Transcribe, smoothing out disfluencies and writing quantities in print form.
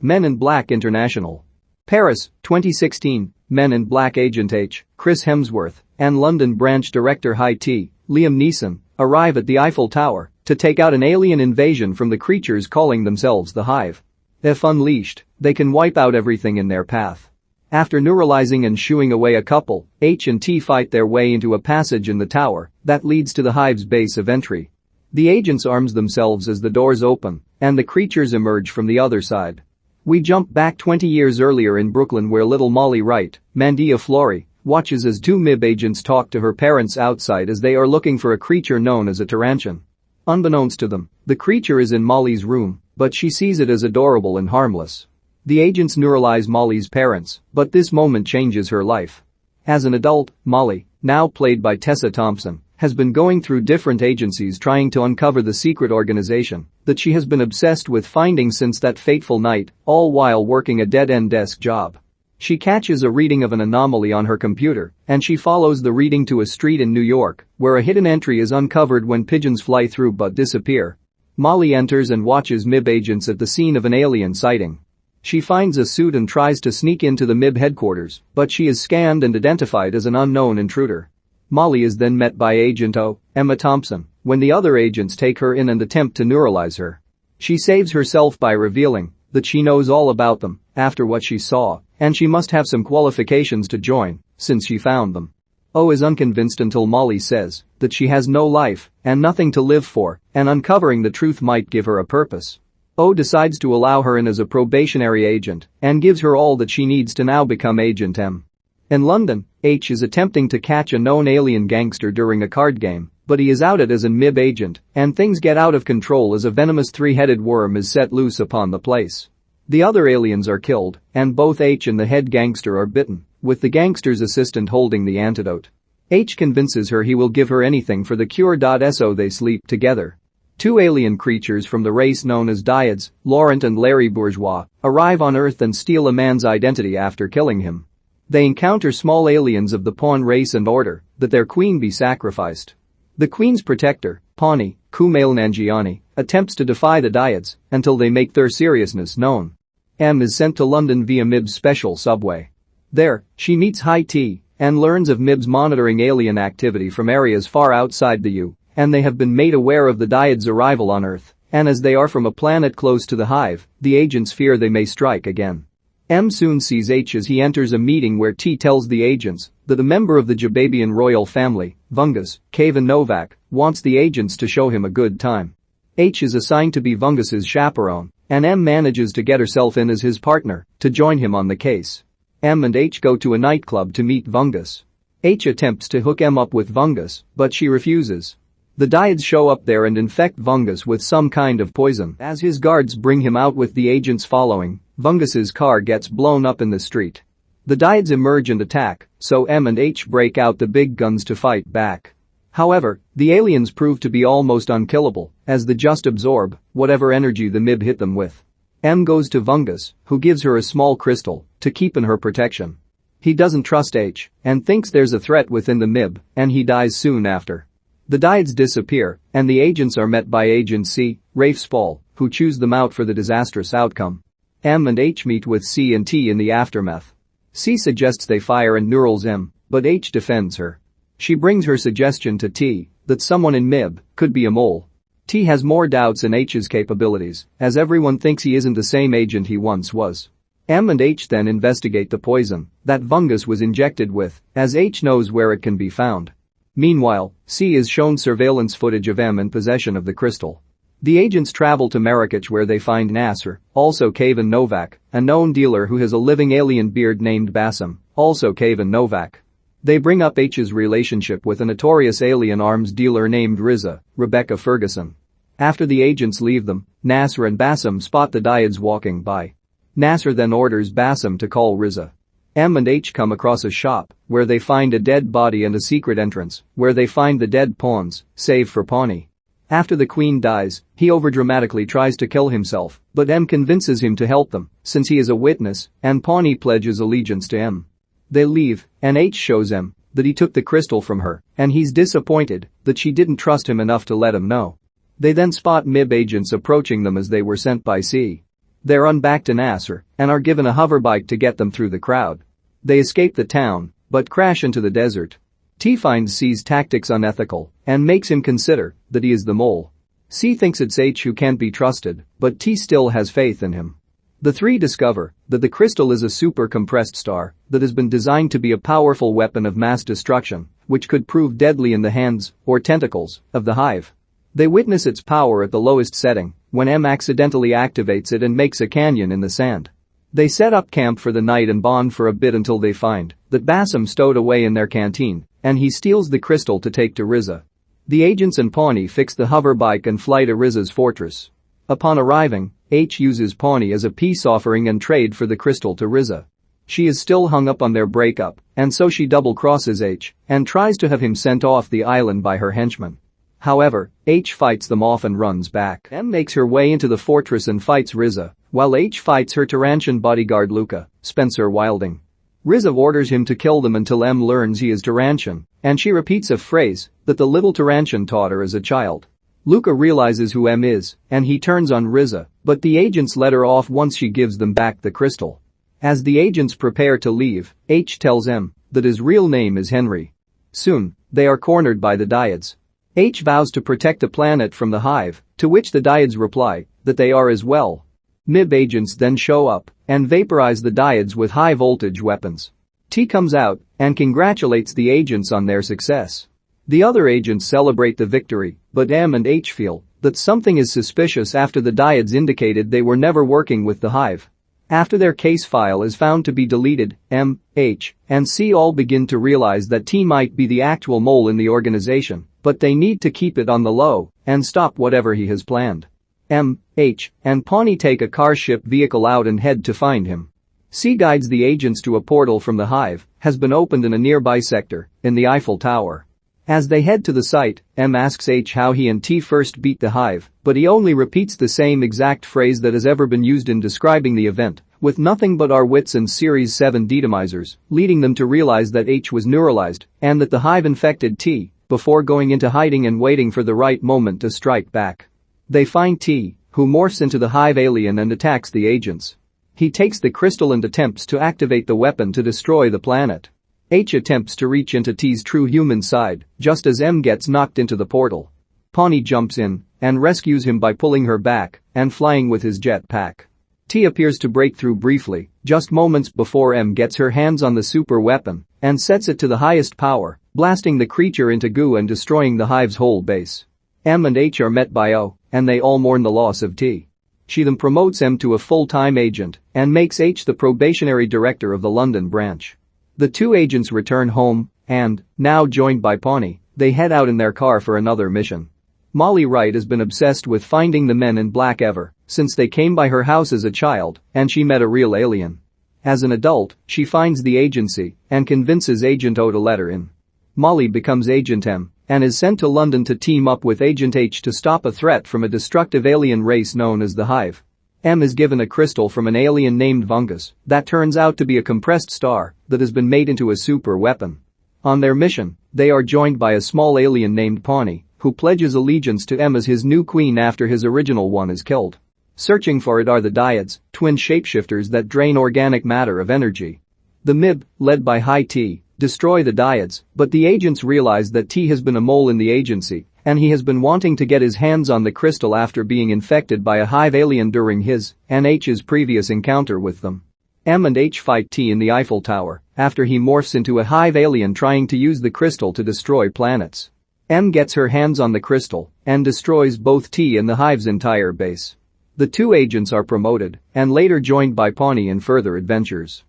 Men in Black International. Paris, 2016, Men in Black Agent H, Chris Hemsworth, and London branch director Hi-T, Liam Neeson, arrive at the Eiffel Tower to take out an alien invasion from the creatures calling themselves the Hive. If unleashed, they can wipe out everything in their path. After neuralizing and shooing away a couple, H and T fight their way into a passage in the tower that leads to the Hive's base of entry. The agents arms themselves as the doors open, and the creatures emerge from the other side. We jump back 20 years earlier in Brooklyn where little Molly Wright, Mandia Flori, watches as two MIB agents talk to her parents outside as they are looking for a creature known as a tarantian. Unbeknownst to them, the creature is in Molly's room, but she sees it as adorable and harmless. The agents neuralize Molly's parents, but this moment changes her life. As an adult, Molly, now played by Tessa Thompson, has been going through different agencies trying to uncover the secret organization that she has been obsessed with finding since that fateful night, all while working a dead-end desk job. She catches a reading of an anomaly on her computer, and she follows the reading to a street in New York, where a hidden entry is uncovered when pigeons fly through but disappear. Molly enters and watches MIB agents at the scene of an alien sighting. She finds a suit and tries to sneak into the MIB headquarters, but she is scanned and identified as an unknown intruder. Molly is then met by Agent O, Emma Thompson, when the other agents take her in and attempt to neuralize her. She saves herself by revealing that she knows all about them after what she saw, and she must have some qualifications to join, since she found them. O is unconvinced until Molly says that she has no life and nothing to live for, and uncovering the truth might give her a purpose. O decides to allow her in as a probationary agent and gives her all that she needs to now become Agent M. In London, H is attempting to catch a known alien gangster during a card game, but he is outed as a MIB agent, and things get out of control as a venomous three-headed worm is set loose upon the place. The other aliens are killed, and both H and the head gangster are bitten, with the gangster's assistant holding the antidote. H convinces her he will give her anything for the cure. So they sleep together. Two alien creatures from the race known as Dyads, Laurent and Larry Bourgeois, arrive on Earth and steal a man's identity after killing him. They encounter small aliens of the Pawn race and order that their queen be sacrificed. The queen's protector, Pawnee, Kumail Nanjiani, attempts to defy the Dyads until they make their seriousness known. M is sent to London via MIB's special subway. There, she meets Hi-T and learns of MIB's monitoring alien activity from areas far outside the U. And they have been made aware of the Dyads' arrival on Earth, and as they are from a planet close to the Hive, the agents fear they may strike again. M soon sees H as he enters a meeting where T tells the agents that a member of the Jababian royal family, Vungus, Kevin Novak, wants the agents to show him a good time. H is assigned to be Vungus's chaperone, and M manages to get herself in as his partner to join him on the case. M and H go to a nightclub to meet Vungus. H attempts to hook M up with Vungus, but she refuses. The Dyads show up there and infect Vungus with some kind of poison. As his guards bring him out with the agents following, Vungus's car gets blown up in the street. The Dyads emerge and attack, so M and H break out the big guns to fight back. However, the aliens prove to be almost unkillable, as they just absorb whatever energy the MIB hit them with. M goes to Vungus, who gives her a small crystal to keep in her protection. He doesn't trust H and thinks there's a threat within the MIB, and he dies soon after. The Dyads disappear, and the agents are met by Agent C, Rafe Spall, who chews them out for the disastrous outcome. M and H meet with C and T in the aftermath. C suggests they fire and neurals M, but H defends her. She brings her suggestion to T that someone in MIB could be a mole. T has more doubts in H's capabilities, as everyone thinks he isn't the same agent he once was. M and H then investigate the poison that Vungus was injected with, as H knows where it can be found. Meanwhile, C is shown surveillance footage of M in possession of the crystal. The agents travel to Marrakech where they find Nasser, also Kevin Novak, a known dealer who has a living alien beard named Bassem, also Kevin Novak. They bring up H's relationship with a notorious alien arms dealer named Riza, Rebecca Ferguson. After the agents leave them, Nasser and Bassem spot the Dyads walking by. Nasser then orders Bassem to call Riza. M and H come across a shop where they find a dead body and a secret entrance where they find the dead pawns, save for Pawnee. After the queen dies, he overdramatically tries to kill himself, but M convinces him to help them since he is a witness, and Pawnee pledges allegiance to M. They leave, and H shows M that he took the crystal from her, and he's disappointed that she didn't trust him enough to let him know. They then spot MIB agents approaching them as they were sent by C. They're unbacked in Nasser and are given a hoverbike to get them through the crowd. They escape the town, but crash into the desert. T finds C's tactics unethical and makes him consider that he is the mole. C thinks it's H who can't be trusted, but T still has faith in him. The three discover that the crystal is a super compressed star that has been designed to be a powerful weapon of mass destruction, which could prove deadly in the hands, or tentacles, of the hive. They witness its power at the lowest setting, when M accidentally activates it and makes a canyon in the sand. They set up camp for the night and bond for a bit until they find that Bassem stowed away in their canteen, and he steals the crystal to take to Riza. The agents and Pawnee fix the hover bike and fly to Riza's fortress. Upon arriving, H uses Pawnee as a peace offering and trade for the crystal to Riza. She is still hung up on their breakup, and so she double-crosses H and tries to have him sent off the island by her henchmen. However, H fights them off and runs back. M makes her way into the fortress and fights Riza, while H fights her Tarantian bodyguard Luca, Spencer Wilding. Riza orders him to kill them until M learns he is Tarantian, and she repeats a phrase that the little Tarantian taught her as a child. Luca realizes who M is, and he turns on Riza, but the agents let her off once she gives them back the crystal. As the agents prepare to leave, H tells M that his real name is Henry. Soon, they are cornered by the Dyads. H vows to protect the planet from the hive, to which the Dyads reply that they are as well. MIB agents then show up and vaporize the Dyads with high-voltage weapons. T comes out and congratulates the agents on their success. The other agents celebrate the victory, but M and H feel that something is suspicious after the Dyads indicated they were never working with the hive. After their case file is found to be deleted, M, H, and C all begin to realize that T might be the actual mole in the organization, but they need to keep it on the low and stop whatever he has planned. M, H, and Pawnee take a car-ship vehicle out and head to find him. C guides the agents to a portal from the hive, has been opened in a nearby sector, in the Eiffel Tower. As they head to the site, M asks H how he and T first beat the hive, but he only repeats the same exact phrase that has ever been used in describing the event, with nothing but our wits and Series 7 detomizers, leading them to realize that H was neuralized and that the hive infected T, before going into hiding and waiting for the right moment to strike back. They find T, who morphs into the hive alien and attacks the agents. He takes the crystal and attempts to activate the weapon to destroy the planet. H attempts to reach into T's true human side, just as M gets knocked into the portal. Pawnee jumps in and rescues him by pulling her back and flying with his jet pack. T appears to break through briefly, just moments before M gets her hands on the super weapon and sets it to the highest power, blasting the creature into goo and destroying the hive's whole base. M and H are met by O, and they all mourn the loss of T. She then promotes M to a full-time agent and makes H the probationary director of the London branch. The two agents return home and, now joined by Pawnee, they head out in their car for another mission. Molly Wright has been obsessed with finding the men in black ever since they came by her house as a child and she met a real alien. As an adult, she finds the agency and convinces Agent O to let her in. Molly becomes Agent M and is sent to London to team up with Agent H to stop a threat from a destructive alien race known as the Hive. M is given a crystal from an alien named Vungus that turns out to be a compressed star that has been made into a super weapon. On their mission, they are joined by a small alien named Pawnee, who pledges allegiance to M as his new queen after his original one is killed. Searching for it are the Dyads, twin shapeshifters that drain organic matter of energy. The MIB, led by High T, destroy the Dyads, but the agents realize that T has been a mole in the agency, and he has been wanting to get his hands on the crystal after being infected by a hive alien during his and H's previous encounter with them. M and H fight T in the Eiffel Tower after he morphs into a hive alien trying to use the crystal to destroy planets. M gets her hands on the crystal and destroys both T and the hive's entire base. The two agents are promoted and later joined by Pawnee in further adventures.